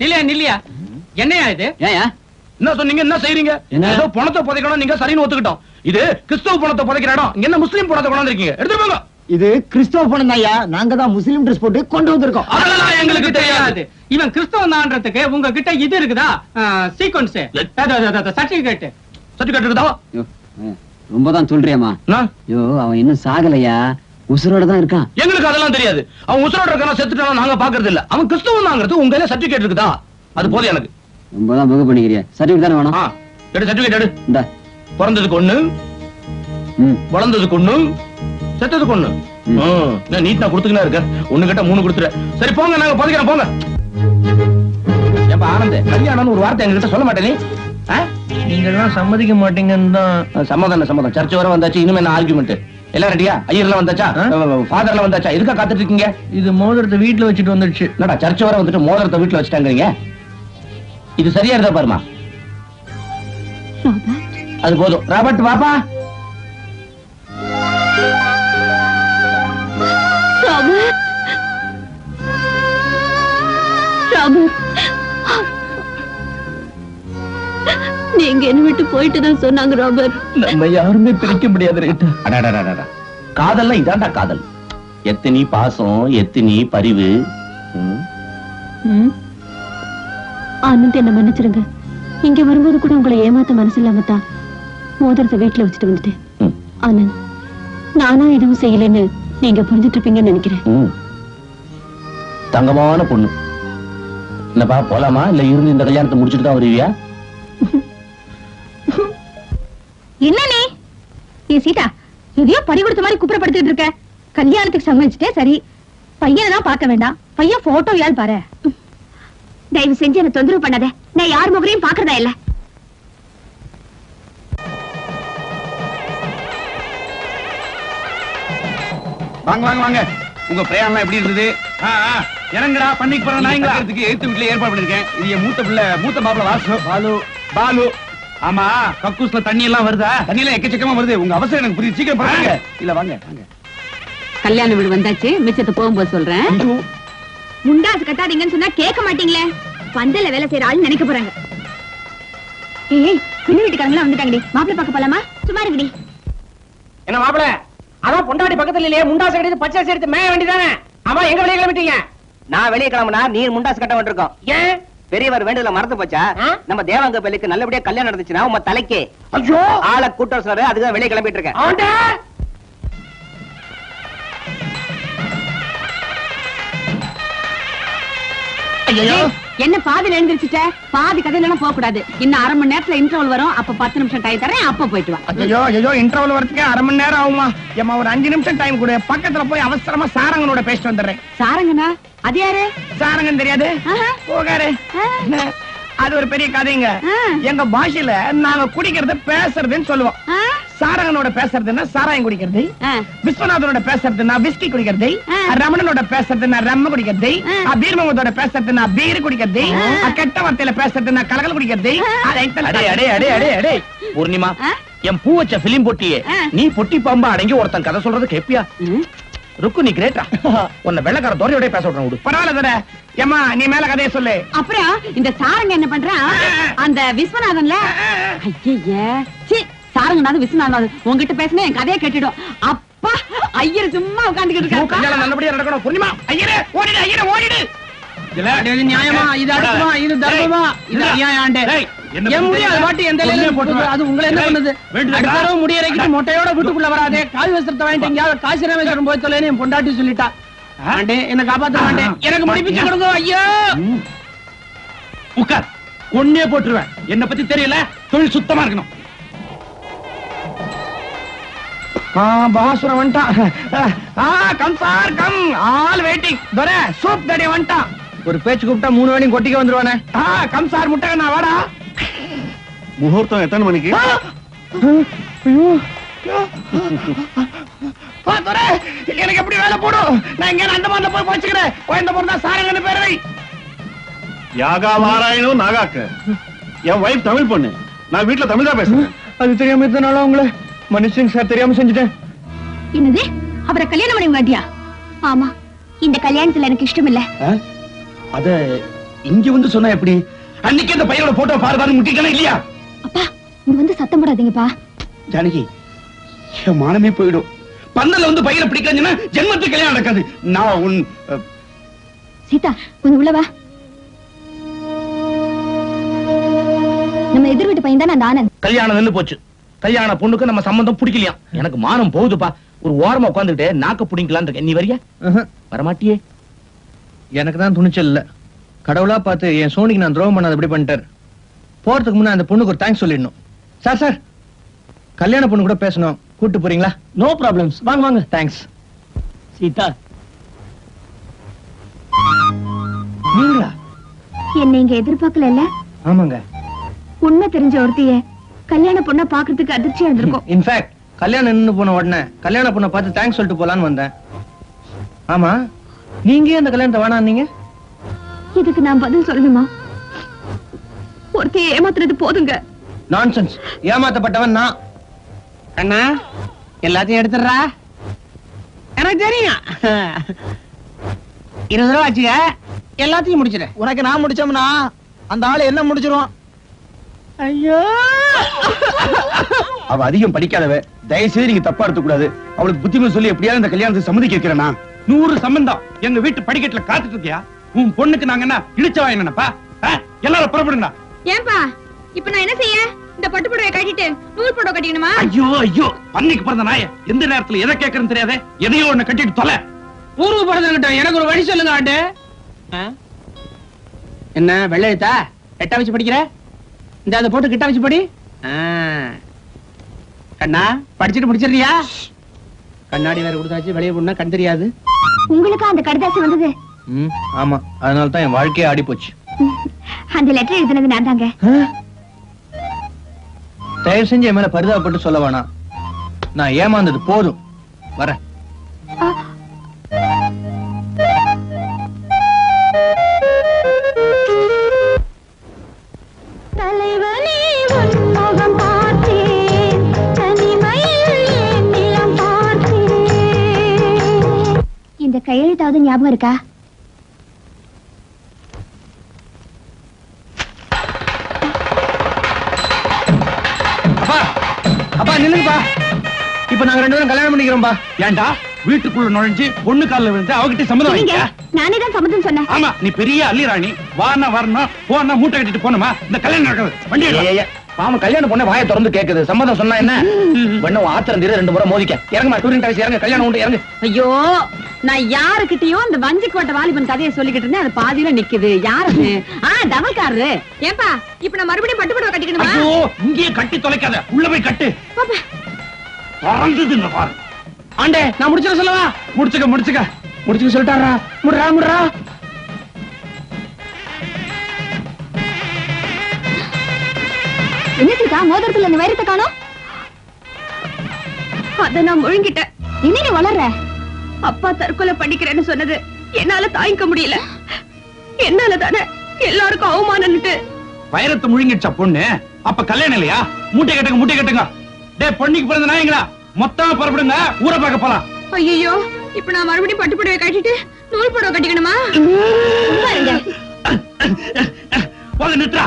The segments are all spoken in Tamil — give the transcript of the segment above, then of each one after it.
நில்லையா என்னையா இது? என்ன சொன்னீங்க? என்ன செய்றீங்க? ஏதோ பணத்தை புதைக்கணும் நீங்க சரின்னு ஒத்துக்கிட்டோம். இது கிறிஸ்தவ பணத்தை புதைக்கிற இடம். என்ன முஸ்லீம் பணத்தை கொண்டு வந்திருக்கீங்க? எடுத்து போங்க. இது கிறிஸ்தவ பணம் ஐயா. நாங்க தான் முஸ்லீம் ட்ரெஸ் போட்டு கொண்டு வந்திருக்கோம். அதெல்லாம் எங்களுக்கு தெரியாது. இவன் கிறிஸ்தவன் தான்றதுக்கு உங்க கிட்ட இது இருக்குதா? சீக்வன்ஸ் சர்டிபிகேட் இருக்குதா? ரொம்ப தான் சொல்றியாமா? ஐயோ அவன் இன்னும் சாகலையா, உசுரோட தான் இருக்கான். எங்களுக்கு அதெல்லாம் தெரியாது. அவன் உசுரோட இருக்கான செத்துட்டாலும் நாங்க பாக்குறது இல்ல. அவன் கிறிஸ்தவன் தாங்கிறது உங்க கையில சர்டிபிகேட் இருக்குதா? அது போதும் எனக்கு. ரொம்ப தான் புக பண்ணிக்கிறியா? சர்டிபிகேட் தானே வேணும்? எடு சர்டிபிகேட் எடு. இந்த பிறந்ததுக்கு ஒண்ணு, வளர்ந்ததுக்கு ஒண்ணு, செத்ததுக்கு ஒண்ணு. நீட்டா கொடுத்துக்கினா இருக்க. ஒண்ணு கிட்ட 3 கொடுத்துற. சரி போங்க, நாங்க பதிக்கிறோம் போங்க. ஏப்பா ஆனந்த், கல்யாணம்னு ஒரு வார்த்தை எங்ககிட்ட சொல்ல மாட்டேன் நீ? நீங்க எல்லாம் சம்மதிக்க மாட்டீங்கன்னு தான். சம்மதம். சர்ச்சை வர வந்தாச்சு. இனிமே என்ன ஆர்குமெண்ட்? எல்லாம் ரெடியா? ஐயர்லாம் வந்தாச்சா? ஃபாதர்லாம் வந்தாச்சா? எதுக்கா காத்துட்டு இருக்கீங்க? இது மோதிரத்தை வீட்டுல வச்சுட்டு வந்துடுச்சு. என்னடா சர்ச்சை வர வந்துட்டு மோதிரத்தை வீட்டுல வச்சுட்டாங்க? இது சரியா இருந்தா பாருமா. அது போதும். ராபர்ட் வாப்பா. நீங்க என்ன விட்டு போயிட்டு தான் சொன்னாங்க ராபர்ட். நம்ம யாருமே பிரிக்க முடியாது ரேட்டா. காதல்ல இதாண்டா காதல். எத்தனி பாசம், எத்தனி பரிவு. ஆனந்த் என்ன மன்னிச்சிருங்க. இங்க வரும்போது கூட உங்களை ஏமாத்த மனசு இல்லாம தான் மோதிரத்தை வீட்டுல வச்சுட்டு வந்துட்டேன். ஆனந்த், நானா எதுவும் செய்யலன்னு நீங்க புரிஞ்சுட்டு இருப்பீங்கன்னு நினைக்கிறேன். தங்கமான பொண்ணு. என்னப்பா போலாமா இல்ல இருந்து இந்த கல்யாணத்தை முடிச்சுட்டு தான் வருவியா? என்ன நீ சீதா எதையோ பறி கொடுத்த மாதிரி குப்புறப்படுத்திட்டு இருக்க. கல்யாணத்துக்கு சம்மதிச்சுட்டே சரி, பையனை தான் பார்க்க வேண்டாம். பையன் போட்டோ யாரு பாரு. தயவு செஞ்சு என்ன தொந்தரவு பண்ணாத. நான் யார் முகரையும் பாக்குறதா இல்ல. வாங்க வாங்க வாங்க. உங்க பிரயாணம் எப்படி இருந்தது? இறங்கடா பண்ணிக்கு போற நாய்ங்களா. எழுத்து வீட்டுல ஏற்பாடு பண்ணிருக்கேன். இது என் மூத்த மாப்பிள வாசு. பாலு. ஆமா, கக்கூஸ்ல தண்ணி எல்லாம் வருதா? தண்ணி எல்லாம் எக்கச்சக்கமா வருது. உங்க அவசரம் எனக்கு புரியுது. சீக்கிரம் பாருங்க. இல்ல வாங்க. கல்யாண வீடு வந்தாச்சு. மிச்சத்தை போகும்போது சொல்றேன். முண்டாசு கட்டாதீங்கன்னு சொன்னா கேட்க மாட்டீங்களே. பந்தல வேலை செய்யற ஆள் நினைக்க போறாங்க. ஏய், பெண்ணு வீட்டுக்காரங்களா வந்துட்டாங்கடி. மாப்பிளை பார்க்க போலாமா? சும்மா இருக்குடி. என்ன மாப்பிள? அதான் பொண்டாடி பக்கத்துல இல்லையே. முண்டாசு கட்டிட்டு பச்சை எடுத்து மேய வேண்டியதானே. ஆமா, எங்க வெளியே கிளம்பிட்டீங்க? நான் வெளியே கிளம்புனா நீர் முண்டாசு கட்ட வேண்டியிருக்கோம். ஏன்? பெரியவர் வேண்டுதல மறந்து போச்சா? நம்ம தேவாங்க பள்ளிக்கு நல்லபடியா கல்யாணம் நடந்துச்சுன்னா உங்க தலைக்கு ஐயோ ஆளை கூட்டம் சொல்றாரு. அதுதான் வெளியே கிளம்பிட்டு இருக்கேன். என்ன பாதியில எழுந்திருச்சுட்ட? பாதி கதையில போக கூடாது. இன்னும் அரை மணி நேரத்துல இன்டர்வல் வரும். அப்ப 10 நிமிஷம் டைம் தரேன். அப்ப போயிட்டு வா. ஐயோ இன்டர்வல் வரதுக்கு அரை மணி நேரம் ஆகுமா? ஏமா ஒரு 5 நிமிஷம் டைம் கொடு. பக்கத்துல போய் அவசரமா சாரங்கனோட பேசிட்டு வந்துடுறேன். சாரங்கனா? அது யாரு? சாரங்கன் தெரியாது? போகாரு. அது ஒரு பெரிய கதைங்க. எங்க பாஷையில நாங்க குடிக்கிறது பேசுறதுன்னு சொல்லுவோம். சாரங்கனோட பேசுறதுன்னா சாராயம் குடிக்கிறது, விஸ்வநாதனோட பேசுறதுன்னா விஸ்கி குடிக்கிறது, ரமணனோட பேசுறதுன்னா ரம்ம குடிக்கிறது, பீர்மங்கத்தோட பேசுறதுன்னா பீர் குடிக்கிறது, கெட்ட வார்த்தையில பேசுறதுன்னா கலகல் குடிக்கிறது. பூர்ணிமா, என் பூ வச்ச பிலிம் பொட்டியே நீ பொட்டி பாம்பா அடங்கி ஒருத்தன் கதை சொல்றது கேப்பியா? ருக்கு நீ கிரேட்டா. உன்னை வெள்ளக்கார தோரையோட பேச விடுறேன். பரவாயில்ல. ஏமா நீ மேல கதையை சொல்லு. அப்புறம் இந்த சாரங்க என்ன பண்றான்? அந்த விஸ்வநாதன்ல ஐயே சாரங்கநாதன் விஸ்வநாதன் உங்ககிட்ட பேசினா என் கதையை கேட்டுடும். அப்பா ஐயர் சும்மா உட்காந்துக்கிட்டு இருக்காரு. கல்யாணம் நல்லபடியா நடக்கணும். பூர்ணிமா ஐயரே ஓடிடு, ஐயரே ஓடிடு. இது நியாயமா? இது அடுக்குமா? இது தர்மமா? இது அநியாயம். என் முடியாது பாட்டி எந்த போட்டு அது உங்களை என்ன பண்ணுது? அடுத்தாரோ முடியறைக்கிட்டு மொட்டையோட வீட்டுக்குள்ள வராதே. காவி வஸ்திரத்தை வாங்கிட்டு எங்கேயாவது காசி ராமேஸ்வரம் போய் தொலைன்னு என் பொண்டாட்டி சொல்லிட்டா. ஆண்டே என்ன காப்பாத்த மாட்டேன். எனக்கு முடிப்பிச்சு கொடுங்க. ஐயோ உட்கார். ஒன்னே போட்டுருவேன். என்ன பத்தி தெரியல. தொழில் சுத்தமா இருக்கணும். பாசுரம் வந்துட்டான். Come sir come. All waiting. Durai சூப் தடி வந்துட்டான். ஒரு பேச்சு கூப்பிட்டா 3 வேளையும் கொட்டிக்க வந்துருவானே. கம் சார் முட்டை நான் வாடா. முகூர்த்தம் எத்தனை மணிக்கு? எனக்கு எப்படி வேலை போடும்? நான் இங்க அந்தமான்ல போய் போச்சுக்கிறேன். கோயம்புத்தூர் தான் சாரங்கன்னு பேரு. யாகா வாராயணும் நாகாக்கு. என் வைஃப் தமிழ் பொண்ணு. நான் வீட்டுல தமிழ் தான் பேசுறேன். அது தெரியாம இருந்தனால உங்களை மனுஷங்க சார் தெரியாம செஞ்சுட்டேன். என்னது? அவரை கல்யாணம் பண்ண மாட்டியா? ஆமா, இந்த கல்யாணத்துல எனக்கு இஷ்டம் இல்ல. அத இங்க வந்து சொன்னா எப்படி? அன்னைக்கு அந்த பையனோட போட்டோ பாரு முட்டிக்கணும் இல்லையா? அப்பா இங்க வந்து சத்தம் போடாதீங்கப்பா. ஜானகி, என் மானமே போயிடும். பந்தல்ல வந்து பையனை பிடிக்கலன்னா ஜென்மத்துக்கு கல்யாணம் நடக்காது. நான் உன் சீதா கொஞ்சம் உள்ள வா. நம்ம எதிர் வீட்டு பையன் தானே அந்த ஆனந்த். கல்யாணம் நின்னு போச்சு. கல்யாண பொண்ணுக்கு நம்ம சம்பந்தம் பிடிக்கலையா? எனக்கு மானம் போகுதுப்பா. ஒரு ஓரமா உட்காந்துட்டு நாக்க புடிங்கலான்னு இருக்கேன். நீ வரியா? வரமாட்டியே. எனக்கு தான் துணிச்சல் இல்ல. கடவுளா பார்த்து என் சோனிக்கு நான் துரோகம் பண்ணாத எப்படி பண்ணிட்டாரு. போறதுக்கு முன்ன அந்த பொண்ணுக்கு ஒரு தேங்க்ஸ் சொல்லிடணும். சார் சார், கல்யாண பொண்ணு கூட பேசணும், கூட்டு போறீங்களா? நோ ப்ராப்ளம்ஸ், வாங்க வாங்க. தேங்க்ஸ். சீதா, நீங்களா? என்ன இங்க எதிர்பார்க்கல இல்ல? ஆமாங்க. உண்மை தெரிஞ்ச ஒருத்திய கல்யாண பொண்ண பாக்குறதுக்கு அதிர்ச்சியா இருந்திருக்கும். இன்ஃபேக்ட் கல்யாணம் நின்னு போன உடனே கல்யாண பொண்ணை பார்த்து தேங்க்ஸ் சொல்லிட்டு போலான்னு வந்தேன். ஆமா, நீங்க ஏன் அந்த கல்யாணத்தை வேணான்னீங்க? இதுக்கு நான் பதில் சொல்லணுமா? ஒருத்தைய ஏமாத்துறது போதுங்க. நான்சென்ஸ். ஏமாத்தப்பட்டவன் நான். அண்ணா எல்லாத்தையும் எடுத்துடுறா. எனக்கு தெரியும். 20 ரூபா வச்சுக்க, எல்லாத்தையும் முடிச்சிட. உனக்கு நான் முடிச்சோம்னா அந்த ஆளு என்ன முடிச்சிருவான்? ஐயோ, அவ அதிகம் படிக்காதவ. தயவு செய்து நீங்க தப்பா எடுத்துக்க கூடாது. அவளுக்கு புத்திமதி சொல்லி எப்படியாவது இந்த கல்யாணத்தை சம்மதிக்க வைக்கிறேனா? 100 சம்பந்தம் எங்க வீட்டு படிக்கட்டுல காத்துட்டு இருக்கியா? உன் பொண்ணுக்கு நாங்க என்ன இடிச்சவா என்னப்பா? எல்லாரும் புறப்படுங்கடா. ஏன்பா இப்ப நான் என்ன செய்ய? இந்த பட்டு புடவை கட்டிட்டு நூல் புடவை கட்டிக்கணுமா? ஐயோ ஐயோ, பன்னிக்கு பிறந்த நாய, எந்த நேரத்துல எதை கேட்கறன்னு தெரியாதே. எதையோ ஒண்ணு கட்டிட்டு தொலை. ஊருக்கு பிறந்தவங்கிட்ட எனக்கு ஒரு வழி சொல்லுங்க ஆண்டு. என்ன வெள்ளை எழுத்தா? எட்டா வச்சு படிக்கிற? இந்த அதை போட்டு கிட்ட வச்சு படி. கண்ணா படிச்சுட்டு முடிச்சிடுறியா? கண்ணாடி வேற கொடுத்தாச்சு, வெளியே போனா கண் தெரியாது. உங்களுக்கு அந்த கடிதாசி வந்தது? ஆமா, அதனால தான் என் வாழ்க்கையே ஆடி போச்சு. அந்த லெட்டர் எழுதுனது நான் தாங்க. தயவு செஞ்சு என் மேல பரிதாபப்பட்டு சொல்ல வேணாம். நான் ஏமாந்தது போதும். வரேன். தலைவனே உன்முகம் பார்த்தேன், தனிமையில் என் நிலம் பார்த்தேன். இந்த கையெழுத்தாவது ஞாபகம் இருக்கா? அப்பா அப்பா நில்லுங்கப்பா. இப்ப நாங்க 2 பேரும் கல்யாணம் பண்ணிக்கிறோம்பா. ஏன்டா வீட்டுக்குள்ள நுழைஞ்சு பொண்ணு காலில் விழுந்து அவகிட்ட சம்மதம் நீங்க வாங்கிக்க? நானே தான் சம்மதம் சொன்னேன். ஆமா, நீ பெரிய அள்ளிராணி. வானா வரணும், போனா மூட்டை கட்டிட்டு போனோமா, இந்த கல்யாணம் நடக்குது. வண்டி எடு. பாவம் கல்யாணம் பொண்ணு வாயை திறந்து கேக்குது. சம்மதம் சொன்னா என்ன? பண்ண ஆத்திரம் தீர 2 முறை மோதிக்க. இறங்குமா, டூரிங் டாக்ஸி இறங்க. கல்யாணம் உண்டு, இறங்கு. ஐயோ, நான் யாருக்கிட்டயோ அந்த வஞ்சி கோட்டை வாலிபன் கதையை சொல்லிக்கிட்டு இருந்தேன். அது பாதியில நிக்குது. யாரு? டபுள்காரரு. ஏன்பா இப்ப நான் மறுபடியும் பட்டு புடவை கட்டிக்கணுமா? ஐயோ, இங்கேயே கட்டி தொலைக்காத, உள்ள போய் கட்டு. பறந்தது பாரு. ஆண்டே, நான் முடிச்சிட சொல்லவா? முடிச்சுக்க சொல்லிட்டாரா? முடுறா. என்ன சீதா, மோதிரத்துல இந்த வைரத்தை காணோம்? அத நான் முழுங்கிட்டேன். என்ன நீ வளர்ற? அப்பா தற்கொலை பண்ணிக்கிறேன்னு சொன்னது என்னால தாங்கிக்க முடியல. என்னால தானே எல்லாருக்கும் அவமானம்னுட்டு. வைரத்தை முழுங்கிடுச்சா பொண்ணு? அப்ப கல்யாணம் இல்லையா? மூட்டை கட்டுங்க. டே, பொண்ணுக்கு பிறந்த நாயங்களா, மொத்தமா புறப்படுங்க, ஊரை பார்க்க போலாம். ஐயோ, இப்ப நான் மறுபடியும் பட்டு புடவை கட்டிட்டு நூல் புடவை கட்டிக்கணுமா? போக நிறுத்துறா.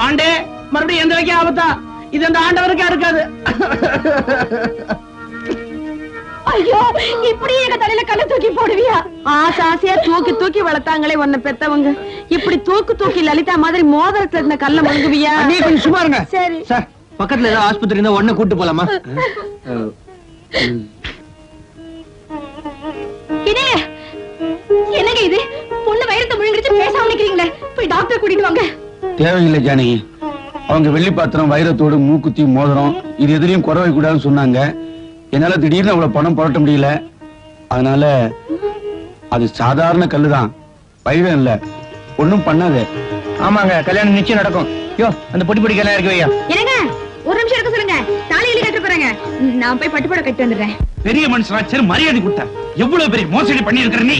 ஆண்டே, மறுபடியும் எந்த வைக்க ஆபத்தா? இது அந்த ஆண்டவருக்கா இருக்காது. ஐயோ, இப்படி எங்க தலையில கல்ல தூக்கி போடுவியா? ஆசையா தூக்கி வளர்த்தாங்களே உன்னை பெத்தவங்க. இப்படி தூக்கி லலிதா மாதிரி மோதிரத்துல இருந்த கல்ல முழுங்குவியா? நீ கொஞ்சம் சும்மா இருங்க. சரி சார், பக்கத்துல ஏதாவது ஆஸ்பத்திரி இருந்தா உடனே கூட்டு போலாமா? என்னங்க இது? பொண்ணு வைரத்தை முழுங்கிடுச்சு, பேசாம நிக்கிறீங்களே. போய் டாக்டர் கூட்டிட்டு வாங்க. தேவையில்லை ஜானகி. அவங்க வெள்ளி பாத்திரம், வைரத்தோடு மூக்குத்தி, மோதிரம் இது எதுலயும் குறவை கூடாதுன்னு சொன்னாங்க. என்னால திடீர்னு அவ்வளவு பணம் புரட்ட முடியல. அதனால அது சாதாரண கல்லுதான், வைரம் இல்ல. ஒண்ணும் பண்ணாது. ஆமாங்க, கல்யாணம் நிச்சயம் நடக்கும். யோ, அந்த பொடி கல்யாணம் இருக்கு வையா. என்னங்க, ஒரு நிமிஷம் இருக்க சொல்லுங்க. தாலியில கட்ட போறாங்க. நான் போய் பட்டு புடவை கட்டி வந்துடுறேன். பெரிய மனுஷனா சரி மரியாதை கொடுத்த. எவ்வளவு பெரிய மோசடி பண்ணி இருக்கிற நீ.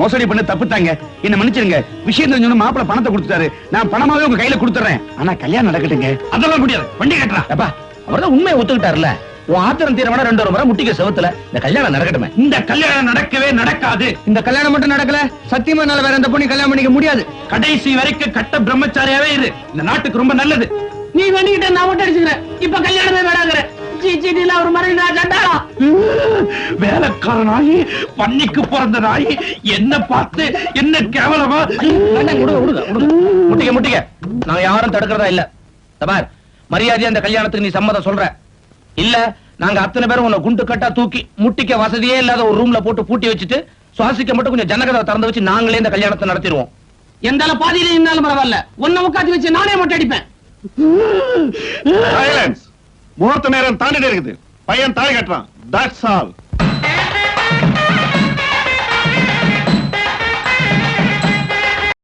மோசடி பண்ண தப்புத்தாங்க, என்ன மன்னிச்சிருங்க. விஷயம் தெரிஞ்சு மாப்பிள்ள பணத்தை கொடுத்துட்டாரு. நான் பணமாவே உங்க கையில கொடுத்துறேன். ஆனா கல்யாணம் நடக்கட்டுங்க. அதெல்லாம் முடியாது, வண்டி கட்டுறா. அப்பா, அவர்தான் உண்மையை ஒத்துக்கிட்டாருல. உன் ஆத்திரம் தீரமான 2 முறை முட்டிக்க செவத்துல இந்த கல்யாணம் நடக்கட்டுமே. இந்த கல்யாணம் நடக்கவே நடக்காது. இந்த கல்யாணம் மட்டும் நடக்கல, சத்தியமா என்னால வேற எந்த பொண்ணு கல்யாணம் பண்ணிக்க முடியாது. கடைசி வரைக்கும் கட்ட பிரம்மச்சாரியாவே இரு. இந்த நாட்டுக்கு ரொம்ப நல்லது. நீ வேண்டிக்கிட்ட நான் மட்டும் அடிச்சுக்கிறேன். இப்ப கல்யாணமே வேணாங்கிற. சீச்சீட்டில ஒரு மாதிரி நான் சண்டாளா. வேலைக்கார நாயி, பன்னிக்கு பிறந்த நாயி, என்ன பார்த்து என்ன கேவலமா. முட்டிக்க முட்டிக்க, நாங்க யாரும் தடுக்கிறதா இல்ல. தபார், மரியாதையா அந்த கல்யாணத்துக்கு நீ சம்மதம் சொல்ற இல்ல, நாங்க அத்தனை பேரும் உன்னை குண்டு கட்டா தூக்கி முட்டிக்க வசதியே இல்லாத ஒரு ரூம்ல போட்டு பூட்டி வச்சுட்டு சுவாசிக்க மட்டும் கொஞ்சம் ஜன்னகதை திறந்து வச்சு நாங்களே இந்த கல்யாணத்தை நடத்திடுவோம். எந்தால பாதியில இருந்தாலும் பரவாயில்ல, உன்னை உட்காந்து வச்சு நானே மட்டும் அடிப்பேன். முகூர்த்த நேரம் தாண்டிட்டு இருக்குது. பையன் தாலி கட்டுறான். That's all.